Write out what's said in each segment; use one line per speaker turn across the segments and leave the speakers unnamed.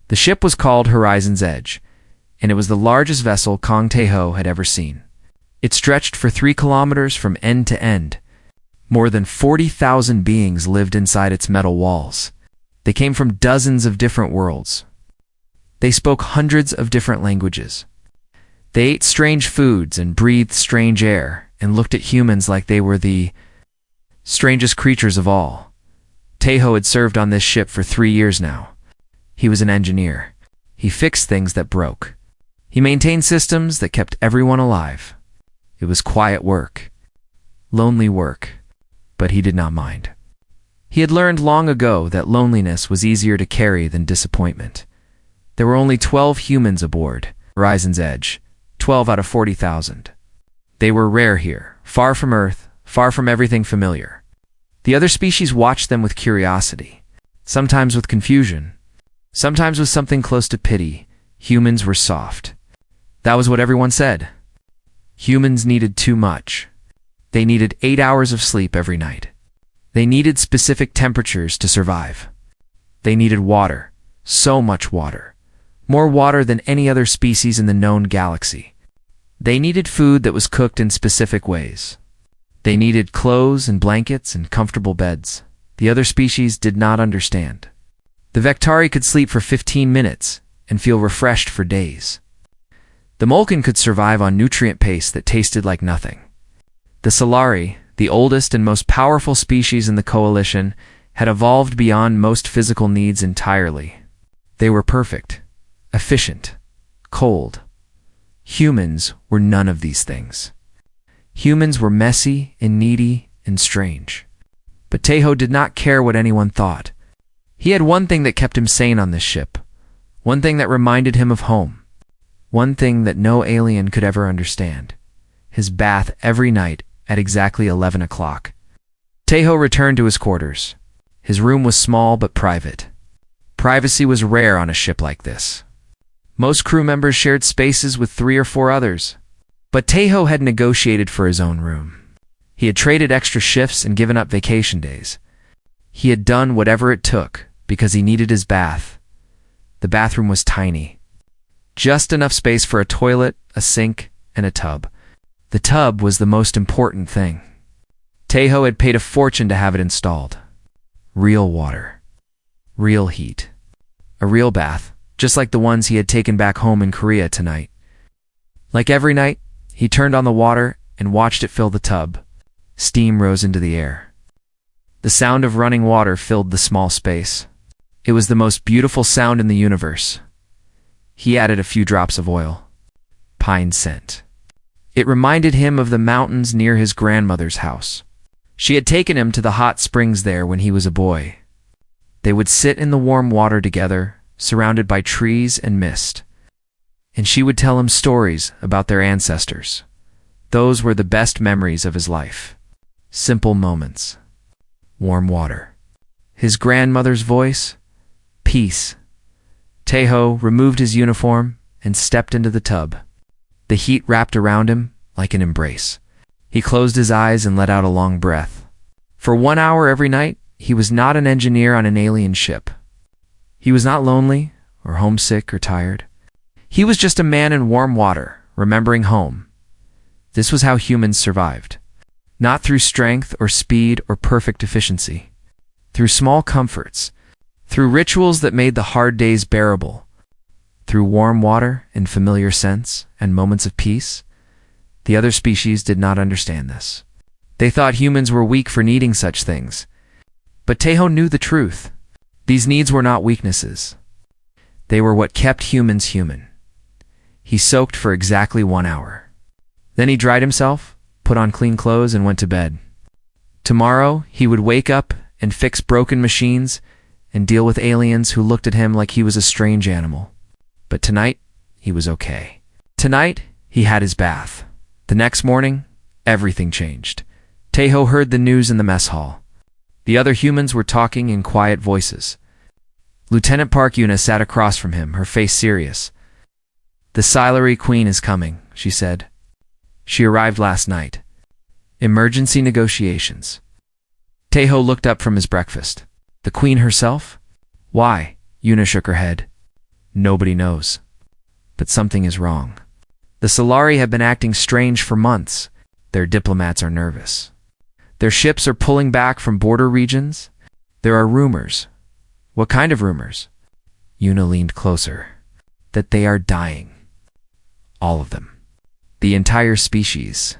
The ship was called Horizon's Edge, and it was the largest vessel Kong Taeho had ever seen. It stretched for 3 kilometers from end to end. More than 40,000 beings lived inside its metal walls. They came from dozens of different worlds. They spoke hundreds of different languages. They ate strange foods and breathed strange air and looked at humans like they were the strangest creatures of all. Taeho had served on this ship for 3 years now. He was an engineer. He fixed things that broke. He maintained systems that kept everyone alive. It was quiet work, lonely work, but he did not mind. He had learned long ago that loneliness was easier to carry than disappointment. There were only 12 humans aboard Horizon's Edge, 12 out of 40,000. They were rare here, far from Earth, far from everything familiar. The other species watched them with curiosity, sometimes with confusion, sometimes with something close to pity. Humans were soft. That was what everyone said. Humans needed too much. They needed 8 hours of sleep every night. They needed specific temperatures to survive. They needed water, so much water, more water than any other species in the known galaxy. They needed food that was cooked in specific ways. They needed clothes and blankets and comfortable beds. The other species did not understand. The Vectari could sleep for 15 minutes and feel refreshed for days. The Molken could survive on nutrient paste that tasted like nothing. The Solari, the oldest and most powerful species in the coalition, had evolved beyond most physical needs entirely. They were perfect, efficient, cold. Humans were none of these things. Humans were messy and needy and strange. But Taeho did not care what anyone thought. He had one thing that kept him sane on this ship, one thing that reminded him of home, one thing that no alien could ever understand: his bath every night at exactly 11 o'clock. Taeho returned to his quarters. His room was small but private. Privacy was rare on a ship like this. Most crew members shared spaces with 3 or 4 others. But Taeho had negotiated for his own room. He had traded extra shifts and given up vacation days. He had done whatever it took because he needed his bath. The bathroom was tiny. Just enough space for a toilet, a sink, and a tub. The tub was the most important thing. Taeho had paid a fortune to have it installed. Real water. Real heat. A real bath, just like the ones he had taken back home in Korea tonight. Like every night, he turned on the water and watched it fill the tub. Steam rose into the air. The sound of running water filled the small space. It was the most beautiful sound in the universe. He added a few drops of oil. Pine scent. It reminded him of the mountains near his grandmother's house. She had taken him to the hot springs there when he was a boy. They would sit in the warm water together, surrounded by trees and mist. And she would tell him stories about their ancestors. Those were the best memories of his life. Simple moments. Warm water. His grandmother's voice. Peace. Taeho removed his uniform and stepped into the tub. The heat wrapped around him like an embrace. He closed his eyes and let out a long breath. For 1 hour every night, he was not an engineer on an alien ship. He was not lonely or homesick or tired. He was just a man in warm water, remembering home. This was how humans survived. Not through strength or speed or perfect efficiency. Through small comforts. Through rituals that made the hard days bearable. Through warm water and familiar scents and moments of peace. The other species did not understand this. They thought humans were weak for needing such things. But Taeho knew the truth. These needs were not weaknesses. They were what kept humans human. He soaked for exactly 1 hour. Then he dried himself, put on clean clothes, and went to bed. Tomorrow, he would wake up and fix broken machines and deal with aliens who looked at him like he was a strange animal. But tonight, he was okay. Tonight, he had his bath. The next morning, everything changed. Taeho heard the news in the mess hall. The other humans were talking in quiet voices. Lieutenant Park Yuna sat across from him, her face serious. "The Silary Queen is coming," she said. "She arrived last night. Emergency negotiations." Taeho looked up from his breakfast. The Queen herself? Why? Yuna shook her head. Nobody knows. But something is wrong. The Solari have been acting strange for months. Their diplomats are nervous. Their ships are pulling back from border regions. There are rumors. What kind of rumors? Yuna leaned closer. That they are dying. All of them. The entire species.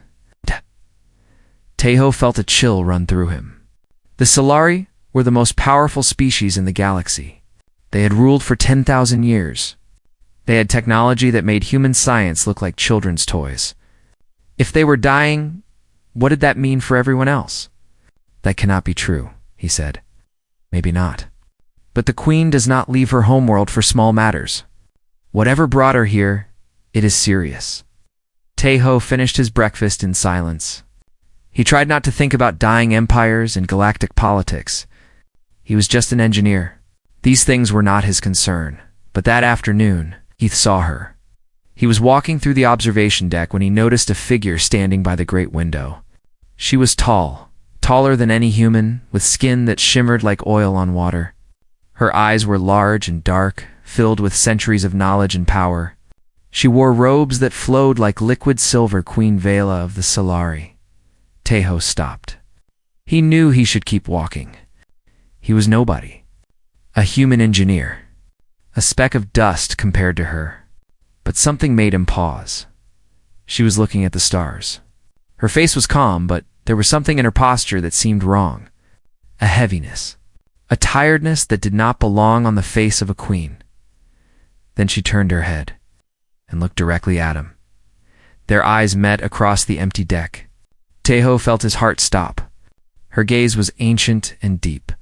Tejo felt a chill run through him. The Solari were the most powerful species in the galaxy. They had ruled for 10,000 years. They had technology that made human science look like children's toys. If they were dying, what did that mean for everyone else? That cannot be true, he said. Maybe not. But the Queen does not leave her homeworld for small matters. Whatever brought her here, it is serious. Tejo finished his breakfast in silence. He tried not to think about dying empires and galactic politics. He was just an engineer. These things were not his concern. But that afternoon, he saw her. He was walking through the observation deck when he noticed a figure standing by the great window. She was tall, taller than any human, with skin that shimmered like oil on water. Her eyes were large and dark, filled with centuries of knowledge and power. She wore robes that flowed like liquid silver. Queen Vela of the Solari. Tejo stopped. He knew he should keep walking. He was nobody. A human engineer. A speck of dust compared to her. But something made him pause. She was looking at the stars. Her face was calm, but there was something in her posture that seemed wrong. A heaviness. A tiredness that did not belong on the face of a queen. Then she turned her head and looked directly at him. Their eyes met across the empty deck. Tejo felt his heart stop. Her gaze was ancient and deep,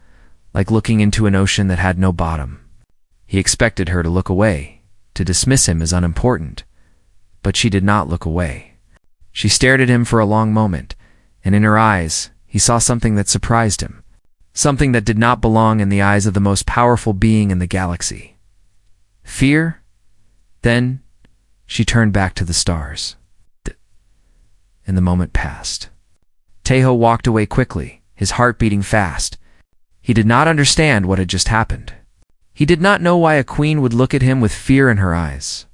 like looking into an ocean that had no bottom. He expected her to look away, to dismiss him as unimportant. But she did not look away. She stared at him for a long moment, and in her eyes, he saw something that surprised him. Something that did not belong in the eyes of the most powerful being in the galaxy. Fear? Then, she turned back to the stars. And the moment passed. Tejo walked away quickly, his heart beating fast. He did not understand what had just happened. He did not know why a queen would look at him with fear in her eyes.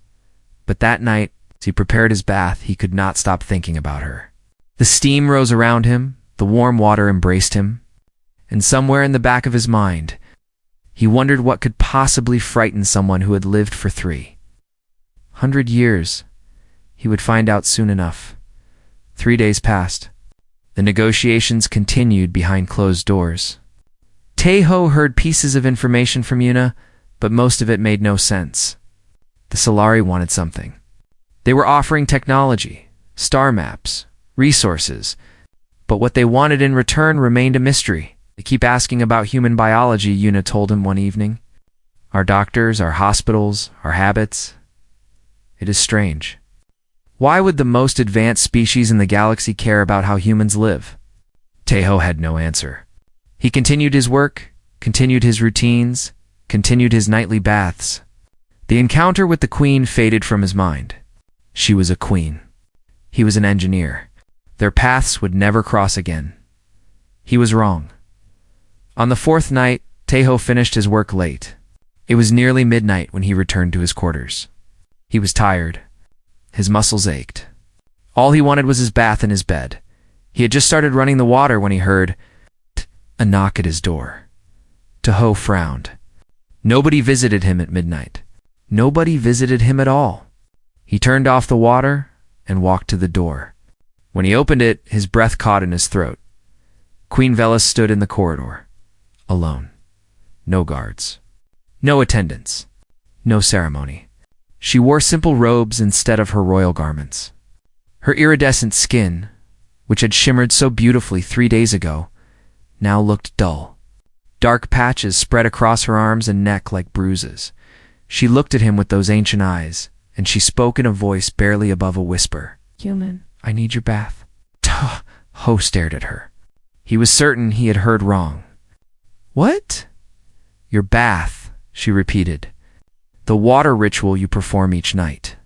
But that night, as he prepared his bath, he could not stop thinking about her. The steam rose around him, the warm water embraced him, and somewhere in the back of his mind, he wondered what could possibly frighten someone who had lived for 300 years. He would find out soon enough. 3 days passed. The negotiations continued behind closed doors. Tejo heard pieces of information from Yuna, but most of it made no sense. The Solari wanted something. They were offering technology, star maps, resources, but what they wanted in return remained a mystery. They keep asking about human biology, Yuna told him one evening. Our doctors, our hospitals, our habits. It is strange. Why would the most advanced species in the galaxy care about how humans live? Tejo had no answer. He continued his work, continued his routines, continued his nightly baths. The encounter with the queen faded from his mind. She was a queen. He was an engineer. Their paths would never cross again. He was wrong. On the 4th night, Tejo finished his work late. It was nearly midnight when he returned to his quarters. He was tired. His muscles ached. All he wanted was his bath and his bed. He had just started running the water when he heard a knock at his door. Tejo frowned. Nobody visited him at midnight. Nobody visited him at all. He turned off the water and walked to the door. When he opened it, his breath caught in his throat. Queen Vela stood in the corridor. Alone. No guards. No attendants. No ceremony. She wore simple robes instead of her royal garments. Her iridescent skin, which had shimmered so beautifully 3 days ago, now looked dull. Dark patches spread across her arms and neck like bruises. She looked at him with those ancient eyes, and she spoke in a voice barely above a whisper. Human, I need your bath. Ho stared at her. He was certain he had heard wrong. What? Your bath, she repeated. The water ritual you perform each night.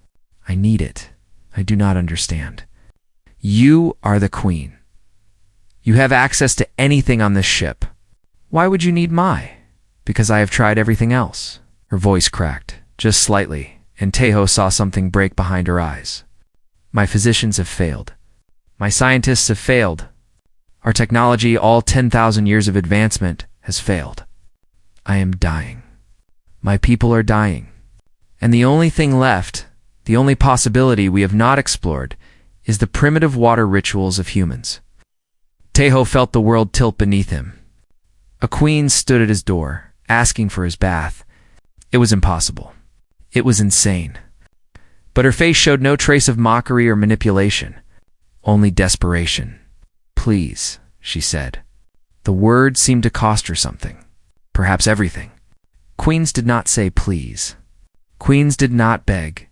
I need it. I do not understand. You are the queen. You have access to anything on this ship. Why would you need my? Because I have tried everything else. Her voice cracked. just slightly, and Teho saw something break behind her eyes. My physicians have failed. My scientists have failed. Our technology, all 10,000 years of advancement, has failed. I am dying. My people are dying. And the only thing left, the only possibility we have not explored, is the primitive water rituals of humans. Teho felt the world tilt beneath him. A queen stood at his door, asking for his bath. It was impossible. It was insane. But her face showed no trace of mockery or manipulation, only desperation. Please, she said. The word seemed to cost her something, perhaps everything. Queens did not say please. Queens did not beg.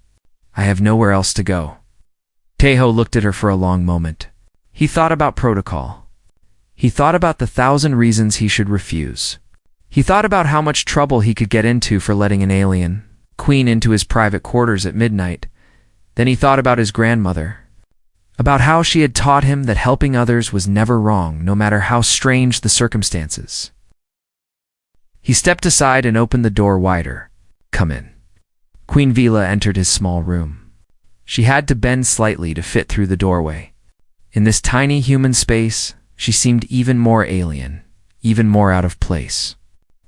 I have nowhere else to go. Teho looked at her for a long moment. He thought about protocol. He thought about the 1,000 reasons he should refuse. He thought about how much trouble he could get into for letting an alien queen into his private quarters at midnight. Then he thought about his grandmother, about how she had taught him that helping others was never wrong, no matter how strange the circumstances. He stepped aside and opened the door wider. Come in. Queen Vila entered his small room. She had to bend slightly to fit through the doorway. In this tiny human space, she seemed even more alien, even more out of place.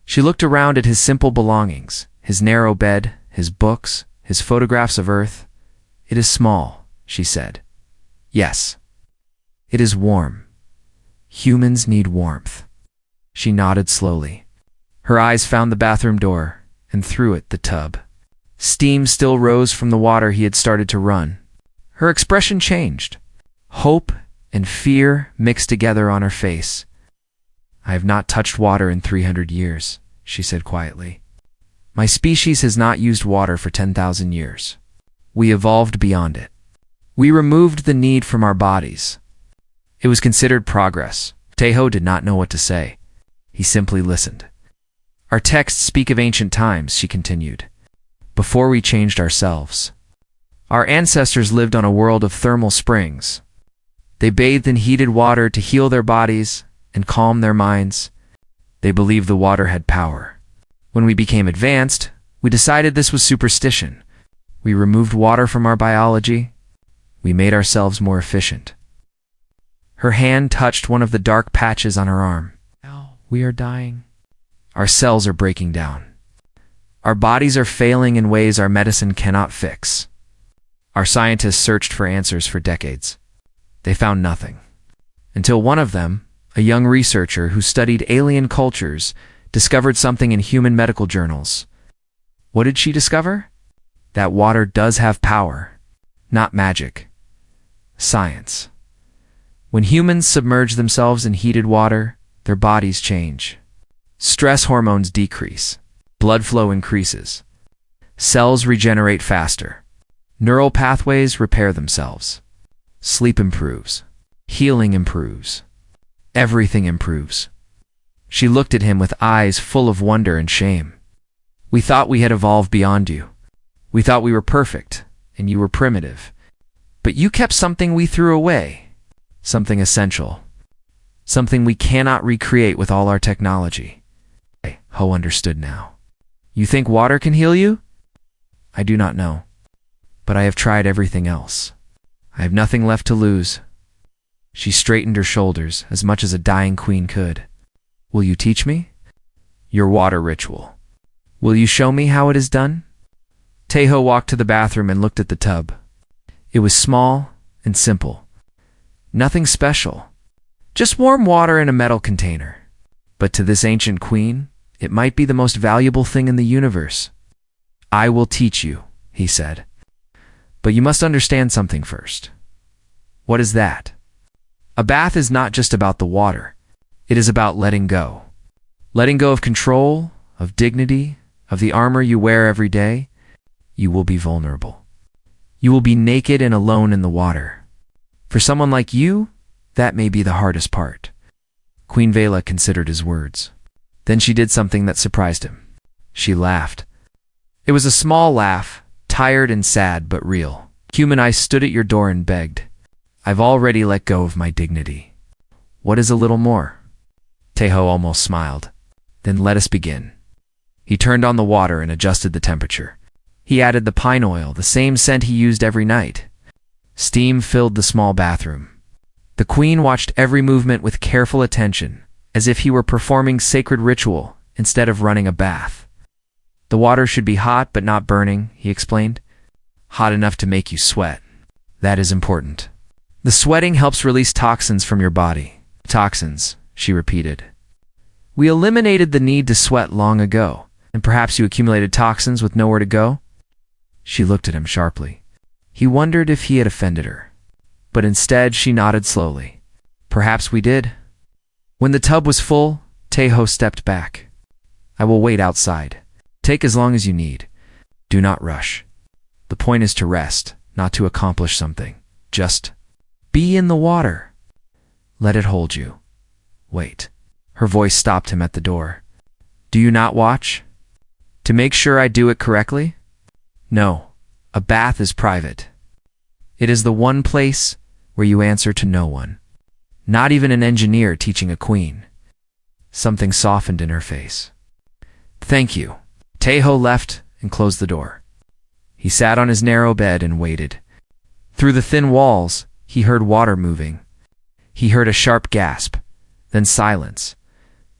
She looked around at his simple belongings, his narrow bed, his books, his photographs of Earth. It is small, she said. Yes. It is warm. Humans need warmth. She nodded slowly. Her eyes found the bathroom door, and through it the tub. Steam still rose from the water he had started to run. Her expression changed. Hope and fear mixed together on her face. I have not touched water in 300 years, she said quietly. My species has not used water for 10,000 years. We evolved beyond it. We removed the need from our bodies. It was considered progress. Teho did not know what to say. He simply listened. Our texts speak of ancient times, she continued, before we changed ourselves. Our ancestors lived on a world of thermal springs. They bathed in heated water to heal their bodies and calm their minds. They believed the water had power. When we became advanced, we decided this was superstition. We removed water from our biology. We made ourselves more efficient. Her hand touched one of the dark patches on her arm. Ow, we are dying. Our cells are breaking down. Our bodies are failing in ways our medicine cannot fix. Our scientists searched for answers for decades. They found nothing. Until one of them, a young researcher who studied alien cultures, discovered something in human medical journals. What did she discover? That water does have power, not magic. Science. When humans submerge themselves in heated water, their bodies change. Stress hormones decrease. Blood flow increases. Cells regenerate faster. Neural pathways repair themselves. Sleep improves. Healing improves. Everything improves. She looked at him with eyes full of wonder and shame. We thought we had evolved beyond you. We thought we were perfect, and you were primitive. But you kept something we threw away. Something essential. Something we cannot recreate with all our technology. Ho understood now. You think water can heal you? I do not know. But I have tried everything else. I have nothing left to lose. She straightened her shoulders as much as a dying queen could. Will you teach me? Your water ritual. Will you show me how it is done? Teho walked to the bathroom and looked at the tub. It was small and simple. Nothing special. Just warm water in a metal container. But to this ancient queen, it might be the most valuable thing in the universe. I will teach you, he said. But you must understand something first. What is that? A bath is not just about the water. It is about letting go. Letting go of control, of dignity, of the armor you wear every day. You will be vulnerable. You will be naked and alone in the water. For someone like you, that may be the hardest part. Queen Vela considered his words. Then she did something that surprised him. She laughed. It was a small laugh, tired and sad but real. Human, I stood at your door and begged. I've already let go of my dignity. What is a little more? Teho almost smiled. Then let us begin. He turned on the water and adjusted the temperature. He added the pine oil, the same scent he used every night. Steam filled the small bathroom. The queen watched every movement with careful attention, as if he were performing sacred ritual instead of running a bath. The water should be hot but not burning, he explained. Hot enough to make you sweat. That is important. The sweating helps release toxins from your body. Toxins, she repeated. We eliminated the need to sweat long ago, and perhaps you accumulated toxins with nowhere to go? She looked at him sharply. He wondered if he had offended her, but instead she nodded slowly. Perhaps we did. When the tub was full, Tejo stepped back. I will wait outside. Take as long as you need. Do not rush. The point is to rest, not to accomplish something. Just be in the water. Let it hold you. Wait. Her voice stopped him at the door. Do you not watch? To make sure I do it correctly? No. A bath is private. It is the one place where you answer to no one. Not even an engineer teaching a queen. Something softened in her face. Thank you. Tejo left and closed the door. He sat on his narrow bed and waited. Through the thin walls, he heard water moving. He heard a sharp gasp, then silence,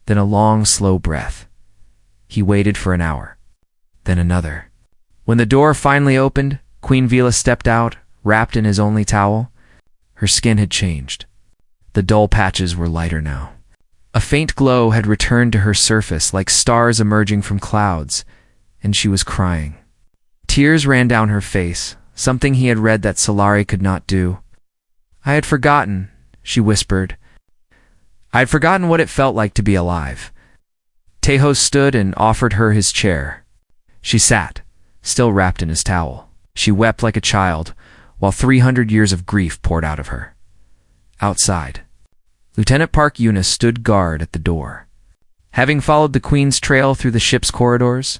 then a long, slow breath. He waited for an hour, then another. When the door finally opened, Queen Vila stepped out, wrapped in his only towel. Her skin had changed. The dull patches were lighter now. A faint glow had returned to her surface like stars emerging from clouds, and she was crying. Tears ran down her face, something he had read that Solari could not do. I had forgotten, she whispered. I had forgotten what it felt like to be alive. Tejo stood and offered her his chair. She sat, still wrapped in his towel. She wept like a child, while 300 years of grief poured out of her. Outside, Lieutenant Park Eunice stood guard at the door. Having followed the Queen's trail through the ship's corridors,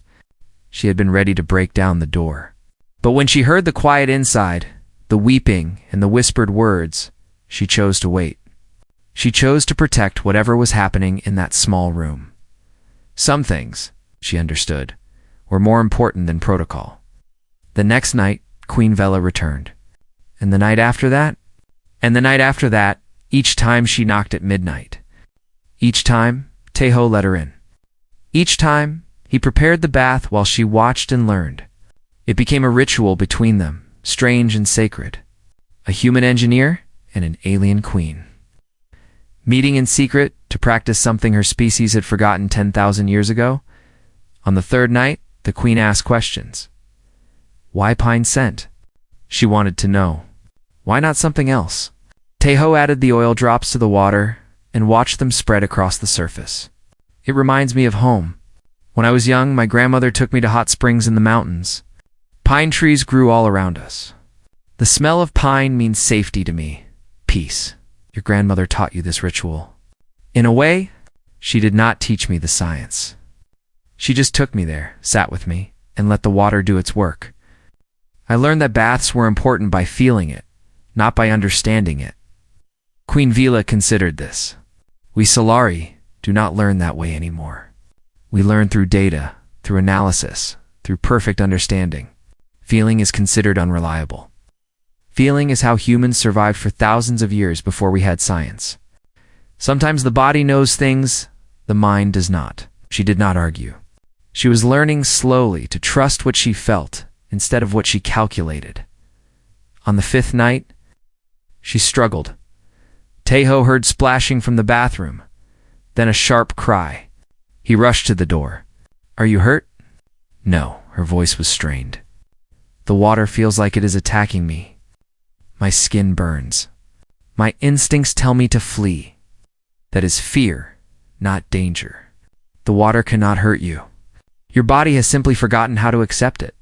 she had been ready to break down the door. But when she heard the quiet inside, the weeping and the whispered words, she chose to wait. She chose to protect whatever was happening in that small room. Some things, she understood, were more important than protocol. The next night, Queen Vela returned. And the night after that? And the night after that, each time she knocked at midnight. Each time, Tejo let her in. Each time, he prepared the bath while she watched and learned. It became a ritual between them, strange and sacred. A human engineer and an alien queen. Meeting in secret to practice something her species had forgotten 10,000 years ago. On the third night, the queen asked questions. Why pine scent? She wanted to know. Why not something else? Tejo added the oil drops to the water and watched them spread across the surface. It reminds me of home. When I was young, my grandmother took me to hot springs in the mountains. Pine trees grew all around us. The smell of pine means safety to me. Peace. Your grandmother taught you this ritual. In a way, she did not teach me the science. She just took me there, sat with me, and let the water do its work. I learned that baths were important by feeling it, not by understanding it. Queen Vila considered this. We Solari do not learn that way anymore. We learn through data, through analysis, through perfect understanding. Feeling is considered unreliable. Feeling is how humans survived for thousands of years before we had science. Sometimes the body knows things, the mind does not. She did not argue. She was learning slowly to trust what she felt instead of what she calculated. On the fifth night, she struggled. Tejo heard splashing from the bathroom, then a sharp cry. He rushed to the door. Are you hurt? No, her voice was strained. The water feels like it is attacking me. My skin burns. My instincts tell me to flee. That is fear, not danger. The water cannot hurt you. Your body has simply forgotten how to accept it.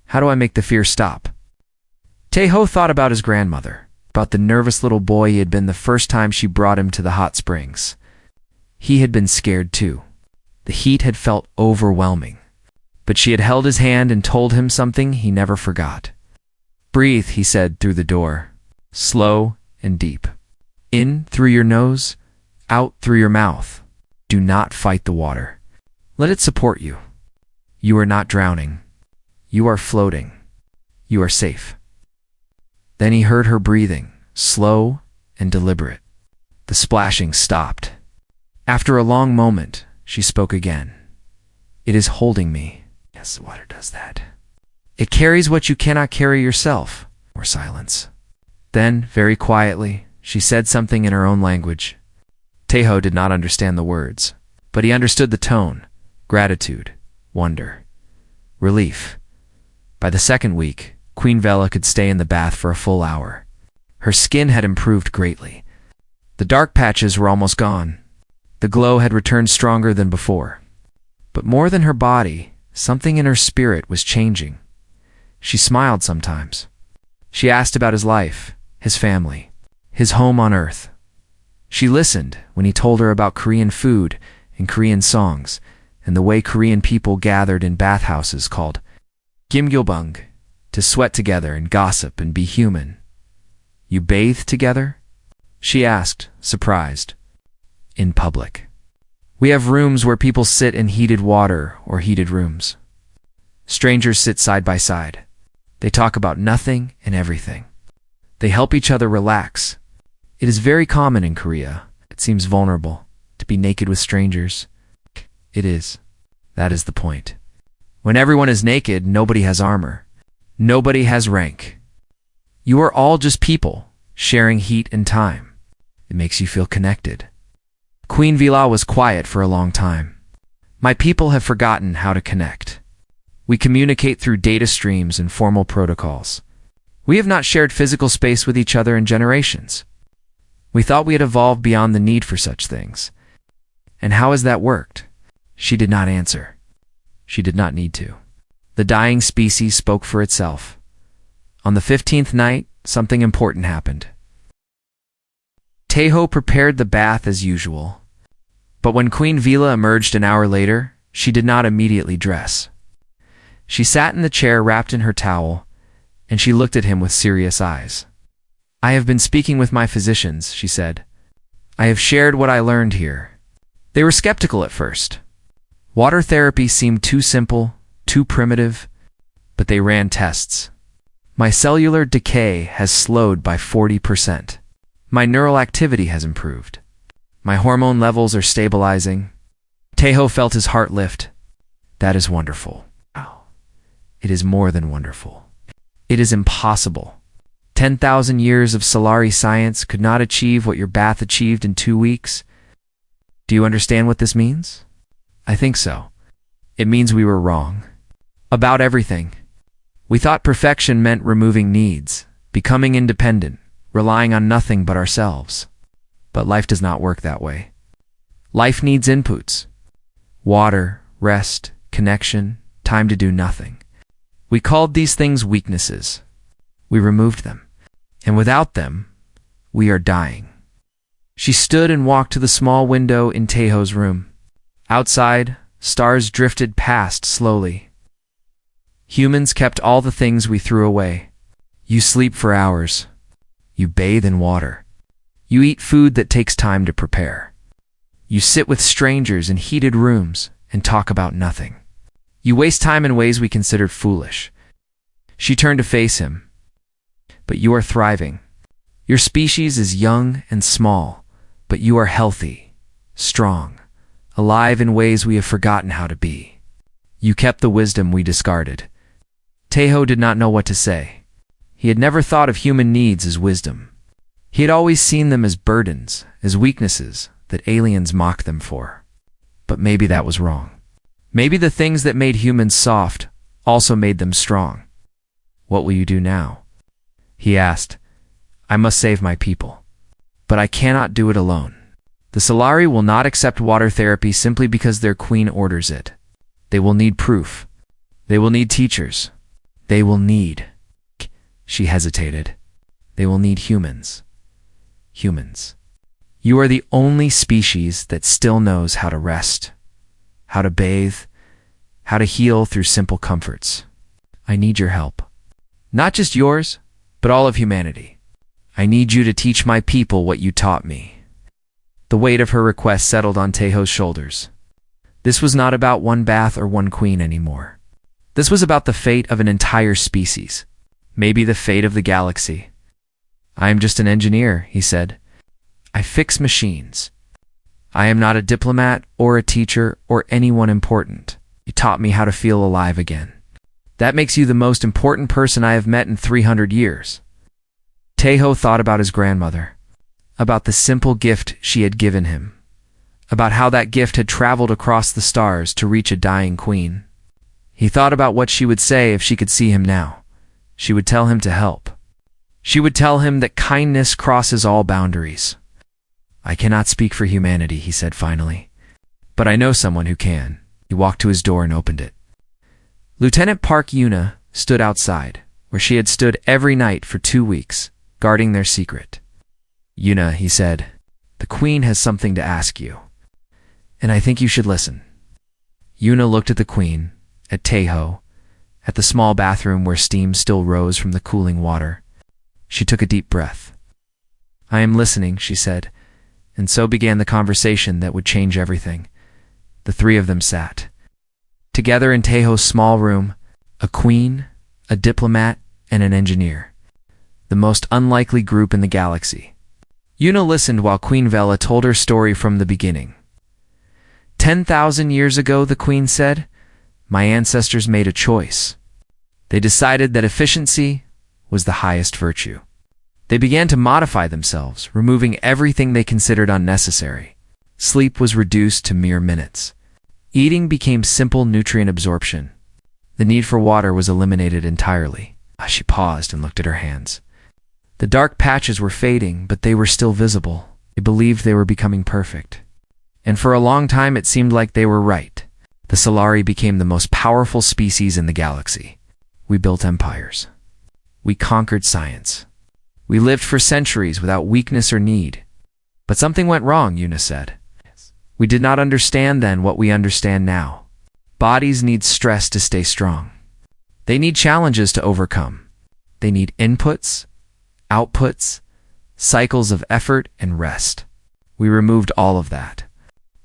How do I make the fear stop? Tejo thought about his grandmother, about the nervous little boy he had been the first time she brought him to the hot springs. He had been scared too. The heat had felt overwhelming. But she had held his hand and told him something he never forgot. Breathe, he said through the door, slow and deep. In through your nose, out through your mouth. Do not fight the water. Let it support you. You are not drowning. You are floating. You are safe. Then he heard her breathing, slow and deliberate. The splashing stopped. After a long moment, she spoke again. It is holding me. Yes, the water does that. It carries what you cannot carry yourself. More silence. Then, very quietly, she said something in her own language. Tejo did not understand the words, but he understood the tone: gratitude, wonder, relief. By the second week, Queen Vela could stay in the bath for a full hour. Her skin had improved greatly. The dark patches were almost gone. The glow had returned stronger than before. But more than her body, something in her spirit was changing. She smiled sometimes. She asked about his life, his family, his home on Earth. She listened when he told her about Korean food and Korean songs, and the way Korean people gathered in bathhouses called Gimgilbung to sweat together and gossip and be human. You bathe together? She asked, surprised. In public. We have rooms where people sit in heated water or heated rooms. Strangers sit side by side. They talk about nothing and everything. They help each other relax. It is very common in Korea. It seems vulnerable to be naked with strangers. It is. That is the point. When everyone is naked, nobody has armor. Nobody has rank. You are all just people, sharing heat and time. It makes you feel connected. Queen Vila was quiet for a long time. My people have forgotten how to connect. We communicate through data streams and formal protocols. We have not shared physical space with each other in generations. We thought we had evolved beyond the need for such things. And how has that worked? She did not answer. She did not need to. The dying species spoke for itself. On the 15th night, something important happened. Tejo prepared the bath as usual. But when Queen Vila emerged an hour later, she did not immediately dress. She sat in the chair wrapped in her towel, and she looked at him with serious eyes. I have been speaking with my physicians, she said. I have shared what I learned here. They were skeptical at first. Water therapy seemed too simple, too primitive, but they ran tests. My cellular decay has slowed by 40%. My neural activity has improved. My hormone levels are stabilizing. Tejo felt his heart lift. That is wonderful. Wow. It is more than wonderful. It is impossible. 10,000 years of Solari science could not achieve what your bath achieved in 2 weeks. Do you understand what this means? I think so. It means we were wrong. About everything. We thought perfection meant removing needs, becoming independent, relying on nothing but ourselves. But life does not work that way. Life needs inputs. Water, rest, connection, time to do nothing. We called these things weaknesses. We removed them. And without them, we are dying. She stood and walked to the small window in Tejo's room. Outside, stars drifted past slowly. Humans kept all the things we threw away. You sleep for hours. You bathe in water. You eat food that takes time to prepare. You sit with strangers in heated rooms and talk about nothing. You waste time in ways we considered foolish. She turned to face him. But you are thriving. Your species is young and small, but you are healthy, strong, alive in ways we have forgotten how to be. You kept the wisdom we discarded. Tejo did not know what to say. He had never thought of human needs as wisdom. He had always seen them as burdens, as weaknesses that aliens mocked them for. But maybe that was wrong. Maybe the things that made humans soft also made them strong. What will you do now? He asked. I must save my people. But I cannot do it alone. The Solari will not accept water therapy simply because their queen orders it. They will need proof. They will need teachers. They will need... She hesitated. They will need humans. Humans. You are the only species that still knows how to rest, how to bathe, how to heal through simple comforts. I need your help. Not just yours, but all of humanity. I need you to teach my people what you taught me. The weight of her request settled on Tejo's shoulders. This was not about one bath or one queen anymore. This was about the fate of an entire species, maybe the fate of the galaxy. "I am just an engineer," he said. "I fix machines. I am not a diplomat or a teacher or anyone important. You taught me how to feel alive again. That makes you the most important person I have met in 300 years. Taeho thought about his grandmother, about the simple gift she had given him, about how that gift had traveled across the stars to reach a dying queen. He thought about what she would say if she could see him now. She would tell him to help. She would tell him that kindness crosses all boundaries. "I cannot speak for humanity," he said finally, "but I know someone who can." He walked to his door and opened it. Lieutenant Park Yuna stood outside, where she had stood every night for 2 weeks, guarding their secret. "Yuna," he said, "the Queen has something to ask you, and I think you should listen." Yuna looked at the Queen, at Taeho, at the small bathroom where steam still rose from the cooling water. She took a deep breath. "I am listening," she said, and so began the conversation that would change everything. The three of them sat together in Taeho's small room, a queen, a diplomat, and an engineer, the most unlikely group in the galaxy. Yuna listened while Queen Vela told her story from the beginning. 10,000 years ago," the Queen said, "my ancestors made a choice. They decided that efficiency was the highest virtue. They began to modify themselves, removing everything they considered unnecessary. Sleep was reduced to mere minutes. Eating became simple nutrient absorption. The need for water was eliminated entirely." She paused and looked at her hands. The dark patches were fading, but they were still visible. They believed they were becoming perfect. And for a long time it seemed like they were right. The Solari became the most powerful species in the galaxy. We built empires. We conquered science. We lived for centuries without weakness or need. But something went wrong, Yuna said. We did not understand then what we understand now. Bodies need stress to stay strong. They need challenges to overcome. They need inputs, outputs, cycles of effort and rest. We removed all of that.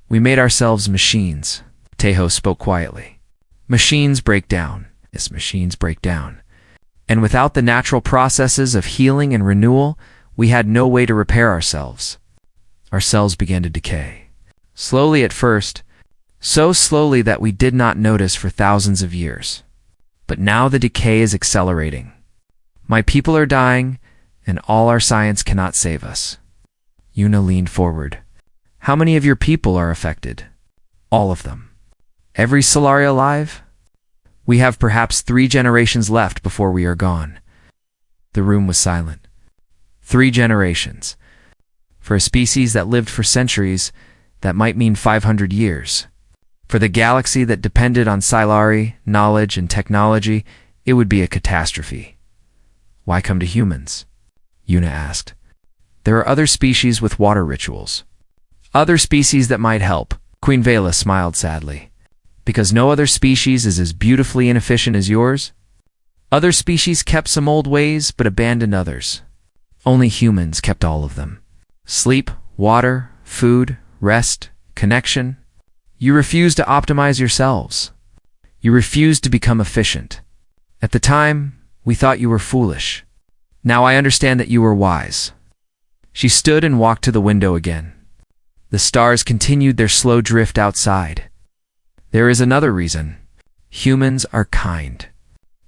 We made ourselves machines. Taeho spoke quietly. Machines break down. Yes, machines break down. And without the natural processes of healing and renewal, we had no way to repair ourselves. Our cells began to decay. Slowly at first, so slowly that we did not notice for thousands of years. But now the decay is accelerating. My people are dying, and all our science cannot save us. Yuna leaned forward. How many of your people are affected? All of them. Every Solari alive? We have perhaps 3 generations left before we are gone. The room was silent. 3 generations. For a species that lived for centuries, that might mean 500 years. For the galaxy that depended on Solari, knowledge, and technology, it would be a catastrophe. Why come to humans? Yuna asked. There are other species with water rituals. Other species that might help. Queen Vela smiled sadly. Because no other species is as beautifully inefficient as yours? Other species kept some old ways but abandoned others. Only humans kept all of them. Sleep, water, food, rest, connection. You refused to optimize yourselves. You refused to become efficient. At the time, we thought you were foolish. Now I understand that you were wise. She stood and walked to the window again. The stars continued their slow drift outside. There is another reason. Humans are kind.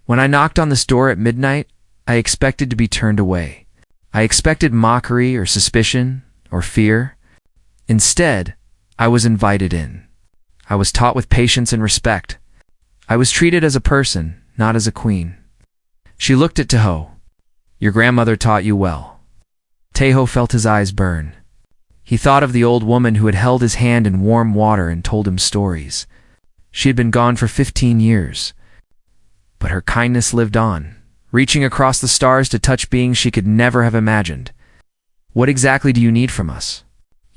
When I knocked on this door at midnight, I expected to be turned away. I expected mockery or suspicion or fear. Instead, I was invited in. I was taught with patience and respect. I was treated as a person, not as a queen. She looked at Taeho. Your grandmother taught you well. Taeho felt his eyes burn. He thought of the old woman who had held his hand in warm water and told him stories. She had been gone for 15 years. But her kindness lived on, reaching across the stars to touch beings she could never have imagined. What exactly do you need from us?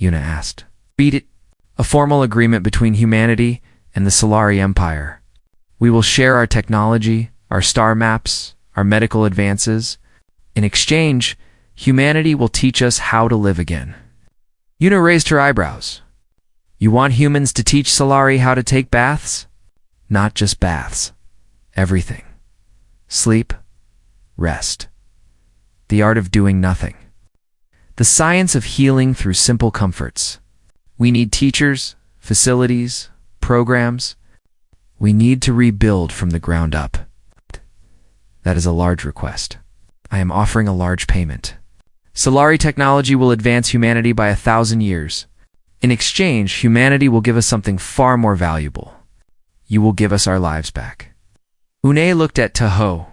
Yuna asked. Read it. A formal agreement between humanity and the Solari Empire. We will share our technology, our star maps, our medical advances. In exchange, humanity will teach us how to live again. Yuna raised her eyebrows. You want humans to teach Solari how to take baths? Not just baths. Everything. Sleep, rest. The art of doing nothing. The science of healing through simple comforts. We need teachers, facilities, programs. We need to rebuild from the ground up. That is a large request. I am offering a large payment. Solari technology will advance humanity by 1,000 years. In exchange, humanity will give us something far more valuable. You will give us our lives back. Une looked at Tahoe.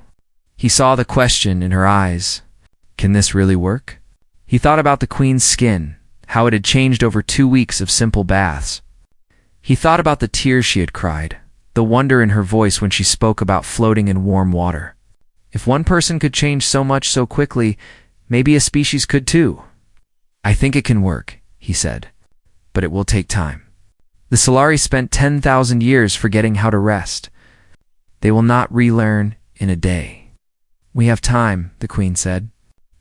He saw the question in her eyes. Can this really work? He thought about the queen's skin, how it had changed over 2 weeks of simple baths. He thought about the tears she had cried, the wonder in her voice when she spoke about floating in warm water. If one person could change so much so quickly, maybe a species could too. I think it can work, he said, but it will take time. The Solari spent 10,000 years forgetting how to rest. They will not relearn in a day. We have time, the queen said.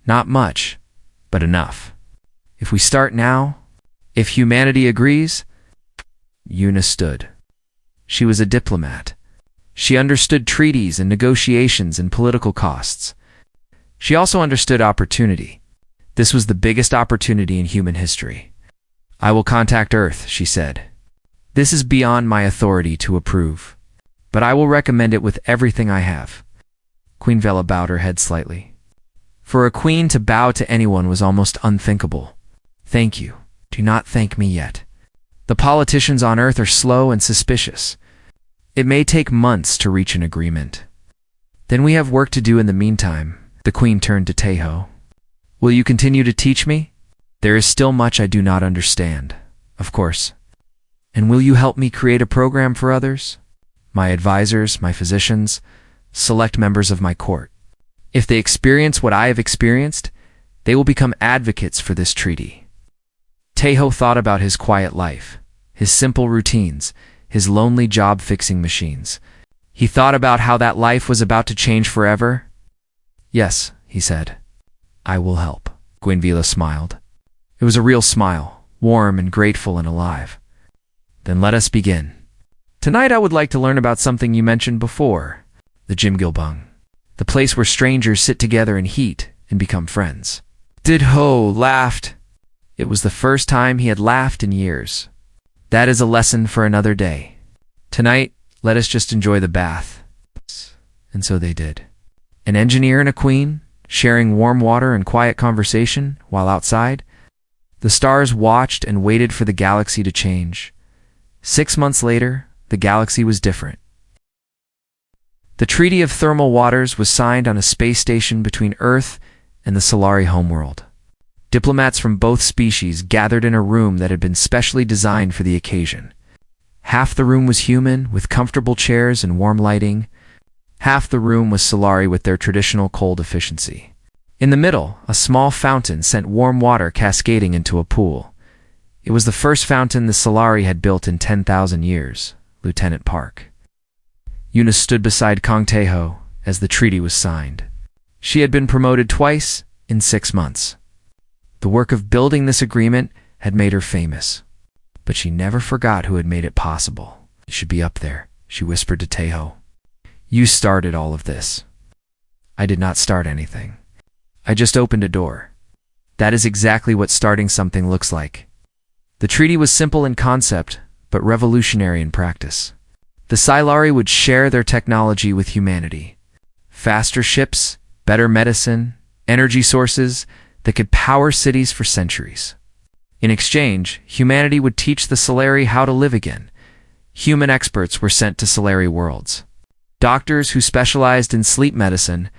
Not much, but enough. If we start now, if humanity agrees. Una stood. She was a diplomat. She understood treaties and negotiations and political costs. She also understood opportunity. This was the biggest opportunity in human history. I will contact Earth, she said. This is beyond my authority to approve, but I will recommend it with everything I have. Queen Vela bowed her head slightly. For a queen to bow to anyone was almost unthinkable. Thank you. Do not thank me yet. The politicians on Earth are slow and suspicious. It may take months to reach an agreement. Then we have work to do in the meantime. The queen turned to Tahoe. Will you continue to teach me? There is still much I do not understand, of course. And will you help me create a program for others? My advisors, my physicians, select members of my court. If they experience what I have experienced, they will become advocates for this treaty. Tahoe thought about his quiet life, his simple routines, his lonely job-fixing machines. He thought about how that life was about to change forever. Yes, he said. I will help. Guinevere smiled. It was a real smile, warm and grateful and alive. Then let us begin. Tonight I would like to learn about something you mentioned before, the Jimgilbung, the place where strangers sit together in heat and become friends. Tahoe laughed. It was the first time he had laughed in years. That is a lesson for another day. Tonight, let us just enjoy the bath. And so they did. An engineer and a queen, sharing warm water and quiet conversation while outside. The stars watched and waited for the galaxy to change. 6 months later, the galaxy was different. The Treaty of Thermal Waters was signed on a space station between Earth and the Solari homeworld. Diplomats from both species gathered in a room that had been specially designed for the occasion. Half the room was human, with comfortable chairs and warm lighting. Half the room was Solari with their traditional cold efficiency. In the middle, a small fountain sent warm water cascading into a pool. It was the first fountain the Solari had built in 10,000 years, Lieutenant Park. Una stood beside Kong Tahoe as the treaty was signed. She had been promoted twice in 6 months. The work of building this agreement had made her famous, but she never forgot who had made it possible. "You should be up there," she whispered to Tahoe. "You started all of this." "I did not start anything. I just opened a door." That is exactly what starting something looks like. The treaty was simple in concept, but revolutionary in practice. The Solari would share their technology with humanity. Faster ships, better medicine, energy sources that could power cities for centuries. In exchange, humanity would teach the Solari how to live again. Human experts were sent to Solari worlds. Doctors who specialized in sleep medicine,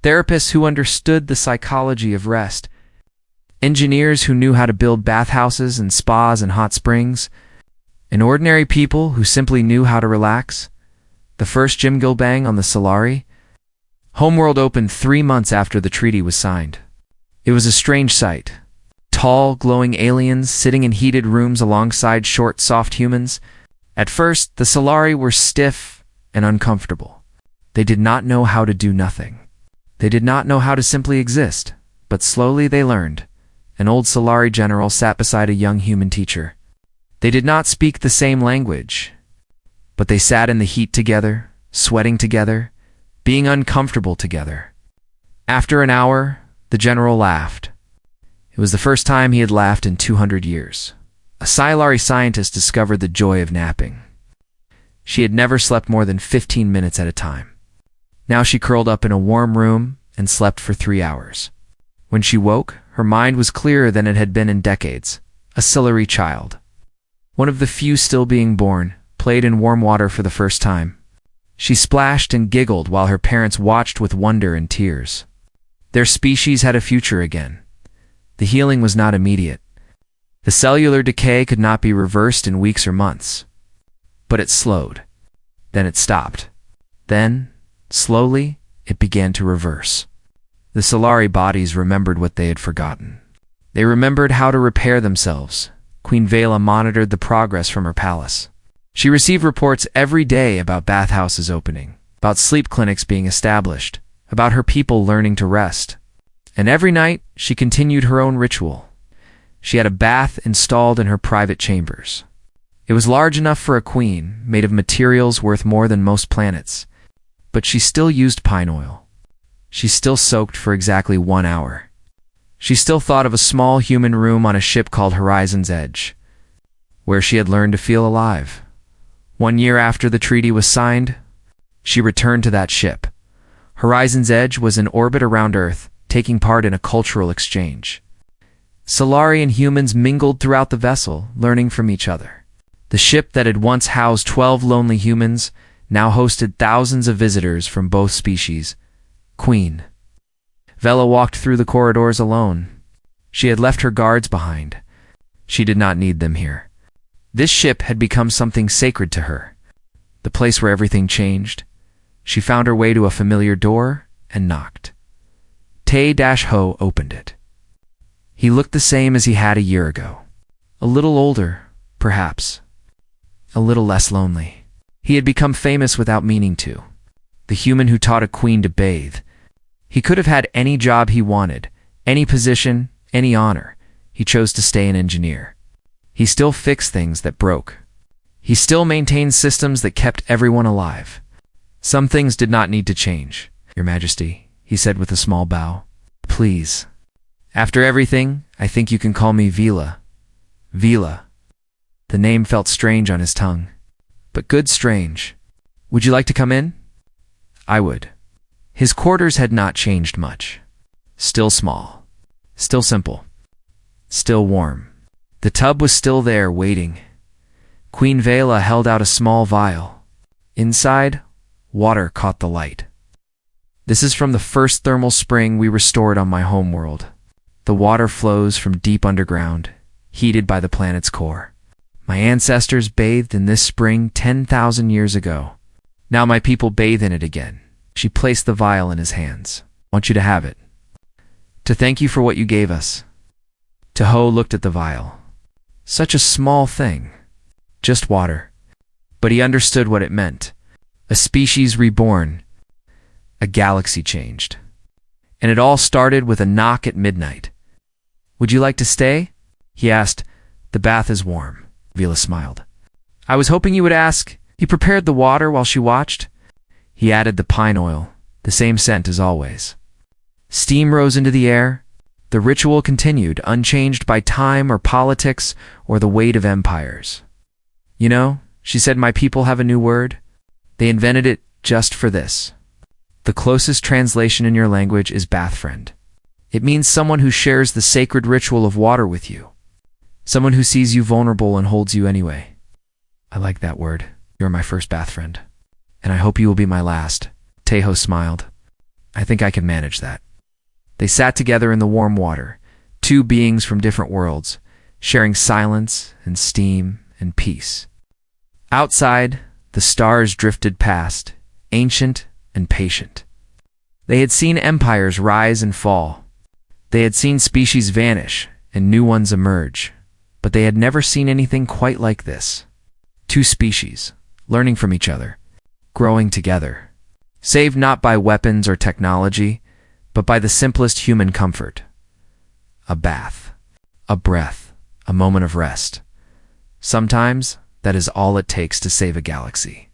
therapists who understood the psychology of rest, engineers who knew how to build bathhouses and spas and hot springs, and ordinary people who simply knew how to relax. The first Jimgilbang on the Solari. Homeworld opened 3 months after the treaty was signed. It was a strange sight. Tall, glowing aliens sitting in heated rooms alongside short, soft humans. At first, the Solari were stiff and uncomfortable. They did not know how to do nothing. They did not know how to simply exist, but slowly they learned. An old Solari general sat beside a young human teacher. They did not speak the same language, but they sat in the heat together, sweating together, being uncomfortable together. After an hour, the general laughed. It was the first time he had laughed in 200 years. A Silari scientist discovered the joy of napping. She had never slept more than 15 minutes at a time. Now she curled up in a warm room and slept for 3 hours. When she woke, her mind was clearer than it had been in decades. A Silari child, one of the few still being born, played in warm water for the first time. She splashed and giggled while her parents watched with wonder and tears. Their species had a future again. The healing was not immediate. The cellular decay could not be reversed in weeks or months. But it slowed. Then it stopped. Then, slowly, it began to reverse. The Silari bodies remembered what they had forgotten. They remembered how to repair themselves. Queen Vela monitored the progress from her palace. She received reports every day about bathhouses opening, about sleep clinics being established, about her people learning to rest. And every night, she continued her own ritual. She had a bath installed in her private chambers. It was large enough for a queen, made of materials worth more than most planets. But she still used pine oil. She still soaked for exactly 1 hour. She still thought of a small human room on a ship called Horizon's Edge, where she had learned to feel alive. 1 year after the treaty was signed, she returned to that ship. Horizon's Edge was in orbit around Earth, taking part in a cultural exchange. Silari and humans mingled throughout the vessel, learning from each other. The ship that had once housed 12 lonely humans now hosted thousands of visitors from both species. Queen Vela walked through the corridors alone. She had left her guards behind. She did not need them here. This ship had become something sacred to her, the place where everything changed. She found her way to a familiar door and knocked. Tae-Ho opened it. He looked the same as he had a year ago. A little older, perhaps. A little less lonely. He had become famous without meaning to. The human who taught a queen to bathe. He could have had any job he wanted, any position, any honor. He chose to stay an engineer. He still fixed things that broke. He still maintained systems that kept everyone alive. Some things did not need to change, Your Majesty, he said with a small bow. Please. After everything, I think you can call me Vela. Vela. The name felt strange on his tongue. But good strange. Would you like to come in? I would. His quarters had not changed much. Still small. Still simple. Still warm. The tub was still there, waiting. Queen Vela held out a small vial. Inside, water caught the light. This is from the first thermal spring we restored on my homeworld. The water flows from deep underground, heated by the planet's core. My ancestors bathed in this spring 10,000 years ago. Now my people bathe in it again. She placed the vial in his hands. I want you to have it. To thank you for what you gave us. Tae-Ho looked at the vial. Such a small thing. Just water. But he understood what it meant. A species reborn. A galaxy changed. And it all started with a knock at midnight. Would you like to stay? He asked. The bath is warm. Vela smiled. I was hoping you would ask. He prepared the water while she watched. He added the pine oil, the same scent as always. Steam rose into the air. The ritual continued, unchanged by time or politics or the weight of empires. You know, she said, my people have a new word. They invented it just for this. The closest translation in your language is bath friend. It means someone who shares the sacred ritual of water with you. Someone who sees you vulnerable and holds you anyway. I like that word. You're my first bath friend. And I hope you will be my last. Tae-Ho smiled. I think I can manage that. They sat together in the warm water, two beings from different worlds, sharing silence and steam and peace. Outside, the stars drifted past, ancient and patient. They had seen empires rise and fall. They had seen species vanish and new ones emerge. But they had never seen anything quite like this. Two species, learning from each other, growing together, saved not by weapons or technology, but by the simplest human comfort. A bath, a breath, a moment of rest. Sometimes, that is all it takes to save a galaxy.